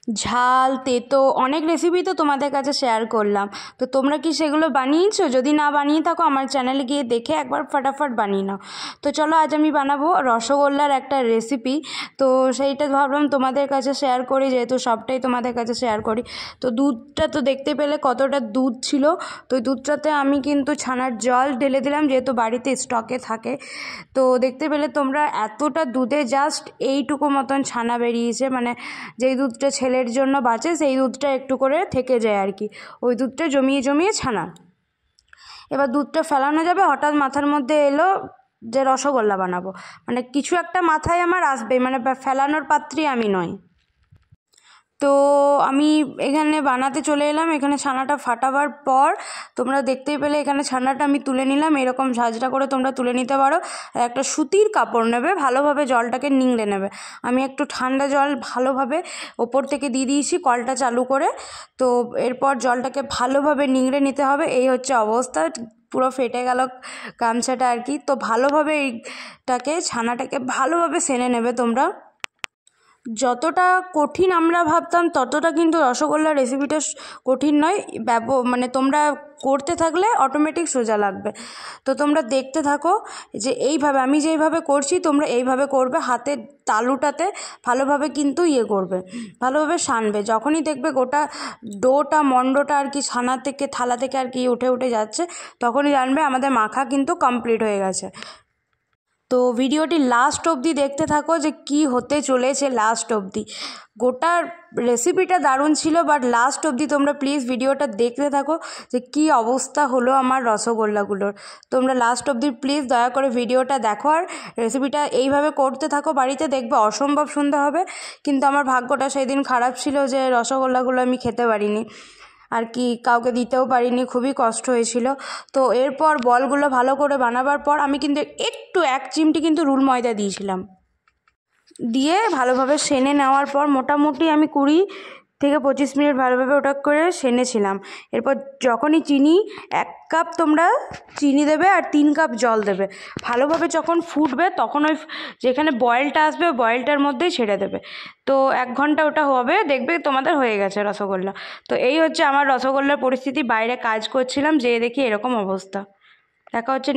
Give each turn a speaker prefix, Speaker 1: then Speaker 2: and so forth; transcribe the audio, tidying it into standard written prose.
Speaker 1: ঝাল তেতো অনেক রেসিপি তো তোমাদের কাছে শেয়ার করলাম। তো তোমরা কি সেগুলো বানিয়েছো? যদি না বানিয়ে থাকো আমার চ্যানেলে গিয়ে দেখে একবার ফটাফট বানিয়ে নাও। তো চলো আজ আমি বানাবো রসগোল্লার একটা রেসিপি। তো সেইটা ভাবলাম তোমাদের কাছে শেয়ার করি, যেহেতু সবটাই তোমাদের কাছে শেয়ার করি। তো দুধটা তো দেখতে পেলে কতটা দুধ ছিল। তো ওই দুধটাতে আমি কিন্তু ছানার জল ঢেলে দিলাম, যেহেতু বাড়িতে স্টকে থাকে। তো দেখতে পেলে তোমরা এতটা দুধে জাস্ট এইটুকু মতন ছানা বেরিয়েছে, মানে যেই দুধটা ছেলের জন্য বাঁচে সেই দুধটা একটু করে থেকে যায় আর কি, ওই দুধটা জমিয়ে জমিয়ে ছানা। এবার দুধটা ফেলানো যাবে, হঠাৎ মাথার মধ্যে এলো যে রসগোল্লা বানাবো, মানে কিছু একটা মাথায় আমার আসবে, মানে ফেলানোর পাত্রী আমি নই। তো আমি এখানে বানাতে চলে এলাম। এখানে ছানাটা ফাটাবার পর তোমরা দেখতেই পেলে এখানে ছানাটা আমি তুলে নিলাম। এরকম ঝাঁঝরা করে তোমরা তুলে নিতে পারো। আর একটা সুতির কাপড় নেবে, ভালোভাবে জলটাকে নিংড়ে নেবে। আমি একটু ঠান্ডা জল ভালোভাবে ওপর থেকে দিয়ে দিয়েছি কলটা চালু করে। তো এরপর জলটাকে ভালোভাবে নিংড়ে নিতে হবে। এই হচ্ছে অবস্থা, পুরো ফেটে গেল গামছাটা আর কি। তো ভালোভাবে এইটাকে ছানাটাকে ভালোভাবে সেনে নেবে তোমরা। যতটা কঠিন আমরা ভাবতাম ততটা কিন্তু রসগোল্লার রেসিপিটা কঠিন নয়। মানে তোমরা করতে থাকলে অটোমেটিক সোজা লাগবে। তো তোমরা দেখতে থাকো যে এইভাবে আমি যেইভাবে করছি তোমরা এইভাবে করবে। হাতের তালুটাতে ভালোভাবে কিন্তু করবে, ভালোভাবে সানবে। যখনই দেখবে গোটা ডোটা মন্ডটা আর কি ছানা থেকে থালা থেকে আর কি উঠে উঠে যাচ্ছে, তখনই জানবে আমাদের মাখা কিন্তু কমপ্লিট হয়ে গেছে। তো ভিডিওটি লাস্ট অবধি দেখতে থাকো যে কি হতে চলেছে লাস্ট অবধি। গোটা রেসিপিটা দারুণ ছিল, বাট লাস্ট অবধি তোমরা প্লিজ ভিডিওটা দেখতে থাকো যে কি অবস্থা হলো আমার রসগোল্লাগুলোর। তোমরা লাস্ট অবধি প্লিজ দয়া করে ভিডিওটা দেখো আর রেসিপিটা এইভাবে করতে থাকো বাড়িতে, দেখবে অসম্ভব সুন্দর হবে। কিন্তু আমার ভাগ্যটা সেদিন খারাপ ছিল যে রসগোল্লাগুলো আমি খেতে পারিনি আর কি, কাউকে দিতেও পারিনি, খুবই কষ্ট হয়েছিল। তো এরপর বলগুলো ভালো করে বানাবার পর আমি কিন্তু একটু 1 চিমটি কিন্তু রুল ময়দা দিয়েছিলাম। দিয়ে ভালোভাবে সেনে নেওয়ার পর মোটামুটি আমি 20 থেকে 25 মিনিট ভালোভাবে ওটা করে সেনেছিলাম। এরপর যখনই চিনি 1 কাপ তোমরা চিনি দেবে আর 3 কাপ জল দেবে। ভালোভাবে যখন ফুটবে তখন ওই যেখানে বয়েলটা আসবে বয়েলটার মধ্যেই ছেড়ে দেবে। তো 1 ঘন্টা ওটা হবে, দেখবে তোমাদের হয়ে গেছে রসগোল্লা। তো এই হচ্ছে আমার রসগোল্লার পরিস্থিতি। বাইরে কাজ করছিলাম, যেয়ে দেখি এরকম অবস্থা। দেখা হচ্ছে।